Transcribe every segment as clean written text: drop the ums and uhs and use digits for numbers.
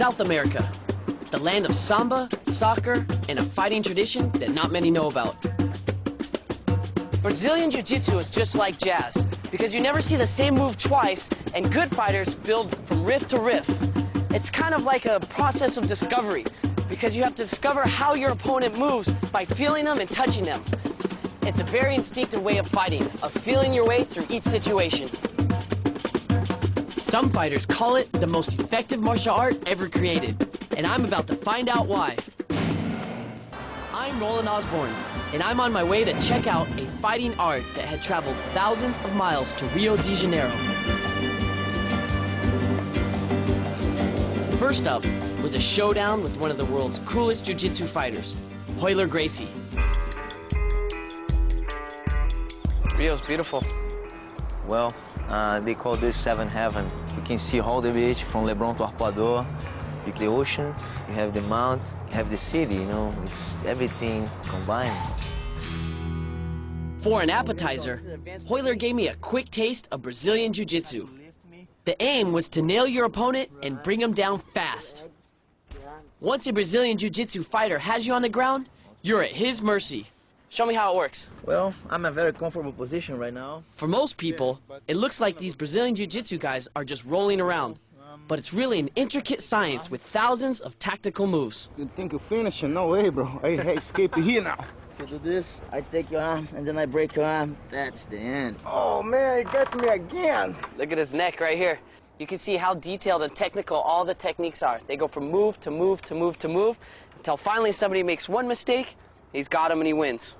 South America, the land of samba, soccer, and a fighting tradition that not many know about. Brazilian Jiu-Jitsu is just like jazz, because you never see the same move twice, and good fighters build from riff to riff. It's kind of like a process of discovery, because you have to discover how your opponent moves by feeling them and touching them. It's a very instinctive way of fighting, of feeling your way through each situation. Some fighters call it the most effective martial art ever created, and I'm about to find out why. I'm Roland Osborne, and I'm on my way to check out a fighting art that had traveled thousands of miles to Rio de Janeiro. First up was a showdown with one of the world's coolest jiu-jitsu fighters, Royler Gracie. Rio's beautiful. Well, they call this Seven Heaven. You can see all the beach from Leblon to Arpoador. You have the ocean, you have the mount, you have the city, you know, it's everything combined. For an appetizer, Royler gave me a quick taste of Brazilian Jiu-Jitsu. The aim was to nail your opponent and bring him down fast. Once a Brazilian Jiu-Jitsu fighter has you on the ground, you're at his mercy. Show me how it works. Well, I'm in a very comfortable position right now. For most people, it looks like these Brazilian Jiu-Jitsu guys are just rolling around. But it's really an intricate science with thousands of tactical moves. You think you're finishing? No way, bro. I escape here now. If you do this, I take your arm, and then I break your arm. That's the end. Oh, man, you got me again. Look at his neck right here. You can see how detailed and technical all the techniques are. They go from move to move to move to move, until finally somebody makes one mistake, he's got him and he wins.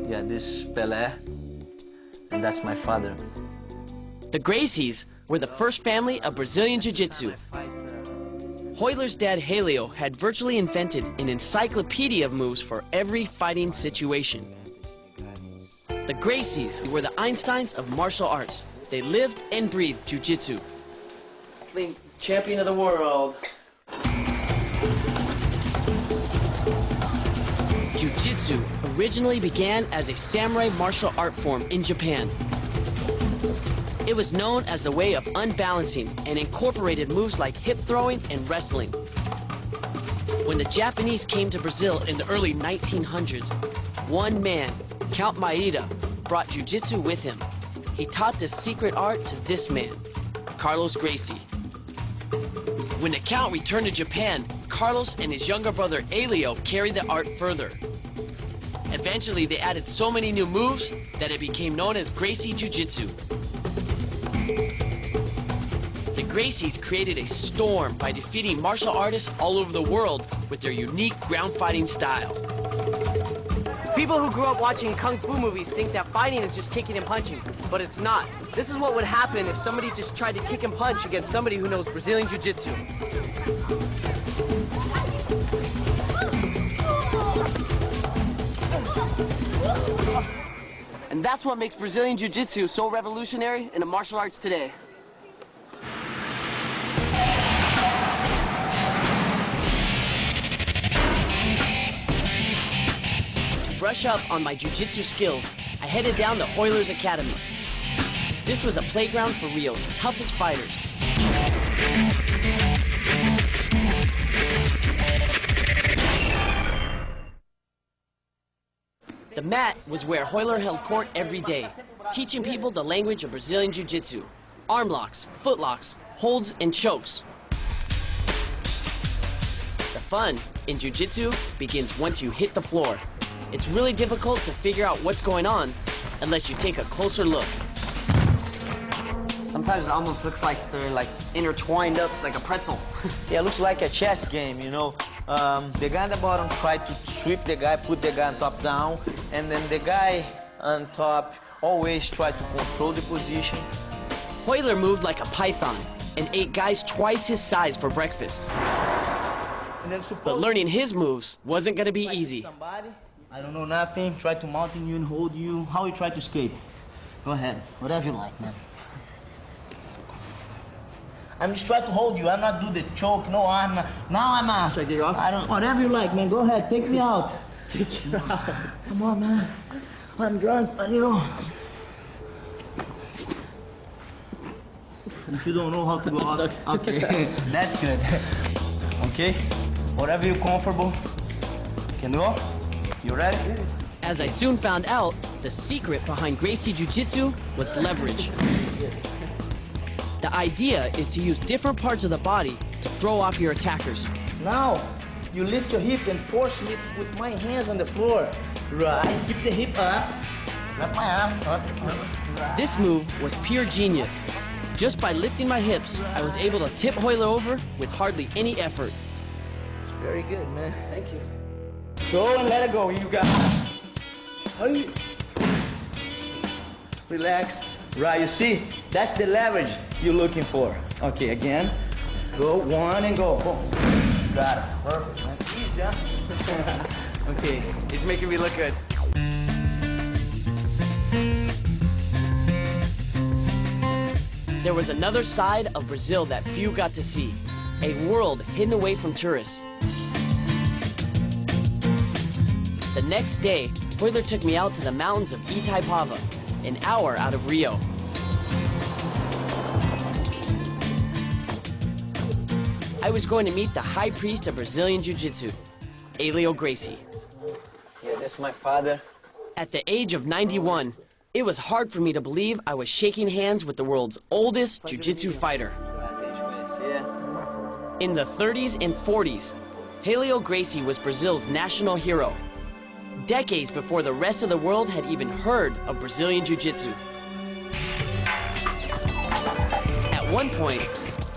Yeah, this is Pelé, and that's my father. The Gracies were the first family of Brazilian Jiu-Jitsu. Royler's dad, Helio, had virtually invented an encyclopedia of moves for every fighting situation. The Gracies were the Einsteins of martial arts. They lived and breathed Jiu-Jitsu. Champion of the world. Jiu-Jitsu originally began as a samurai martial art form in Japan. It was known as the way of unbalancing and incorporated moves like hip throwing and wrestling. When the Japanese came to Brazil in the early 1900s, one man, Count Maeda, brought jiu-jitsu with him. He taught this secret art to this man, Carlos Gracie. When the Count returned to Japan, Carlos and his younger brother Helio carried the art further. Eventually, they added so many new moves that it became known as Gracie Jiu-Jitsu. The Gracies created a storm by defeating martial artists all over the world with their unique ground fighting style. People who grew up watching kung fu movies think that fighting is just kicking and punching, but it's not. This is what would happen if somebody just tried to kick and punch against somebody who knows Brazilian Jiu-Jitsu. And that's what makes Brazilian Jiu-Jitsu so revolutionary in the martial arts today. To brush up on my Jiu-Jitsu skills, I headed down to Royler's Academy. This was a playground for Rio's toughest fighters. The mat was where Royler held court every day, teaching people the language of Brazilian Jiu-Jitsu. Arm locks, foot locks, holds, and chokes. The fun in Jiu-Jitsu begins once you hit the floor. It's really difficult to figure out what's going on unless you take a closer look. Sometimes it almost looks like they're intertwined up like a pretzel. Yeah, it looks like a chess game, you know. The guy on the bottom tried to sweep the guy, put the guy on top down, and then the guy on top always tried to control the position. Royler moved like a python and ate guys twice his size for breakfast. But learning his moves wasn't going to be easy. I don't know nothing, try to mount you and hold you. How you try to escape? Go ahead, whatever you like, man. I'm just trying to hold you. I'm not do the choke. No, I'm not. Now I'm out. Should I get you off? I don't. Whatever you like, man. Go ahead. Take me out. Take you out. Come on, man. I'm drunk, but you know. If you don't know how to go out, okay, that's good. Okay, whatever you're comfortable, can go. You ready? As I soon found out, the secret behind Gracie Jiu-Jitsu was leverage. The idea is to use different parts of the body to throw off your attackers. Now, you lift your hip and force me to put my hands on the floor. Right, keep the hip up. Wrap my arm up. Right. This move was pure genius. Just by lifting my hips, I was able to tip Hoyler over with hardly any effort. Very good, man. Thank you. Throw and let it go. You got it. Hey. Relax. Right, you see? That's the leverage you're looking for. Okay, again. Go, one and go. Boom. Got it. Perfect, man. Easy, huh? Okay. It's making me look good. There was another side of Brazil that few got to see. A world hidden away from tourists. The next day, Hoyler took me out to the mountains of Itaipava, an hour out of Rio. I was going to meet the high priest of Brazilian Jiu-Jitsu, Helio Gracie. Yeah, this is my father. At the age of 91, it was hard for me to believe I was shaking hands with the world's oldest jiu-jitsu fighter. In the 30s and 40s, Helio Gracie was Brazil's national hero, decades before the rest of the world had even heard of Brazilian Jiu-Jitsu. At one point,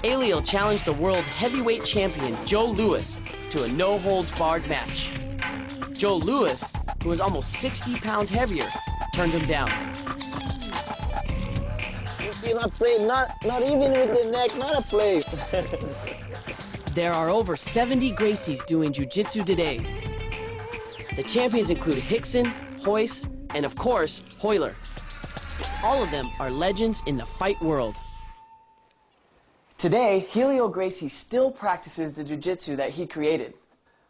Helio challenged the world heavyweight champion Joe Louis to a no-holds-barred match. Joe Louis, who was almost 60 pounds heavier, turned him down. You not play, not even with the neck, not a play. There are over 70 Gracies doing jiu-jitsu today. The champions include Hickson, Hoyce, and of course, Hoyler. All of them are legends in the fight world. Today, Helio Gracie still practices the jiu-jitsu that he created.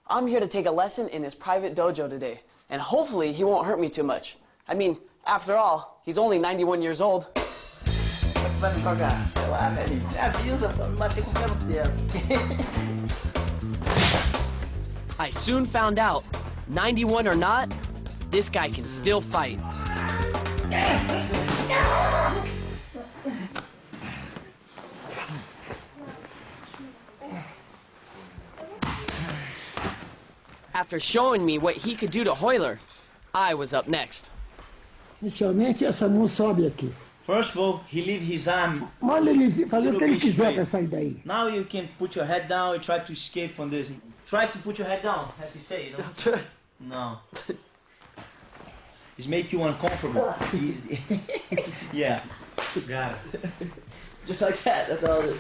I'm here to take a lesson in his private dojo today, and hopefully he won't hurt me too much. I mean, after all, he's only 91 years old. I soon found out, 91 or not, this guy can still fight. After showing me what he could do to Hoyler, I was up next. Inicialmente, essa mão sobe aqui. First of all, he leave his arm. Manda ele fazer o que ele quiser para sair daí. Now you can put your head down and try to escape from this. Try to put your head down, as he say, you know? No. It's make you uncomfortable. Easy. Yeah. Got it. Just like that, that's all it is.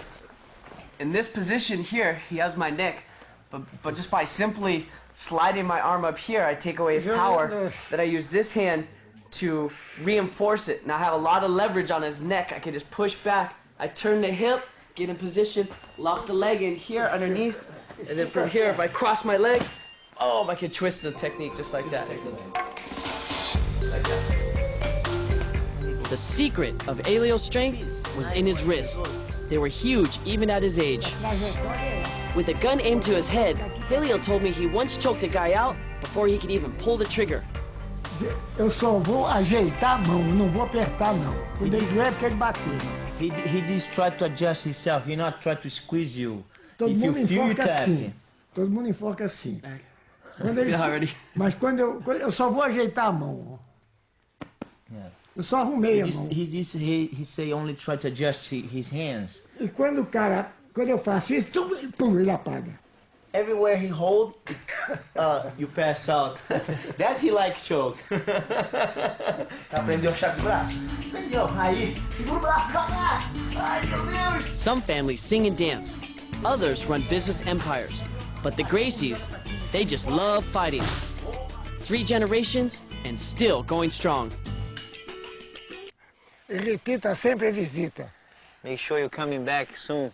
In this position here, he has my neck, but just by simply sliding my arm up here, I take away his power. Then I use this hand to reinforce it. Now I have a lot of leverage on his neck. I can just push back. I turn the hip, get in position, lock the leg in here underneath, and then from here, if I cross my leg, oh, I can twist the technique just like that. The secret of Helio's strength was in his wrists. They were huge even at his age. With a gun aimed to his head, Helio told me he once choked a guy out before he could even pull the trigger. Eu só vou ajeitar a mão, não vou apertar não. Quando ele doer é porque ele bateu. He just tried to adjust himself. He not try to squeeze you. Todo If mundo you feel enfoca tap. assim. Todo mundo enfoca assim. Quando ele, mas quando eu só vou ajeitar a mão. Yeah. Eu só arrumei a mão. He say only try to adjust his hands. E quando eu faço isso, pum, ele apaga. Everywhere he hold, you pass out. That he like choke. Aprendeu a achar com o braço? Aprendeu. Aí, segura o braço devagar. Ai, meu Deus. Some families sing and dance. Others run business empires. But the Gracies, they just love fighting. 3 generations and still going strong. E repita sempre a visita. Make sure you're coming back soon.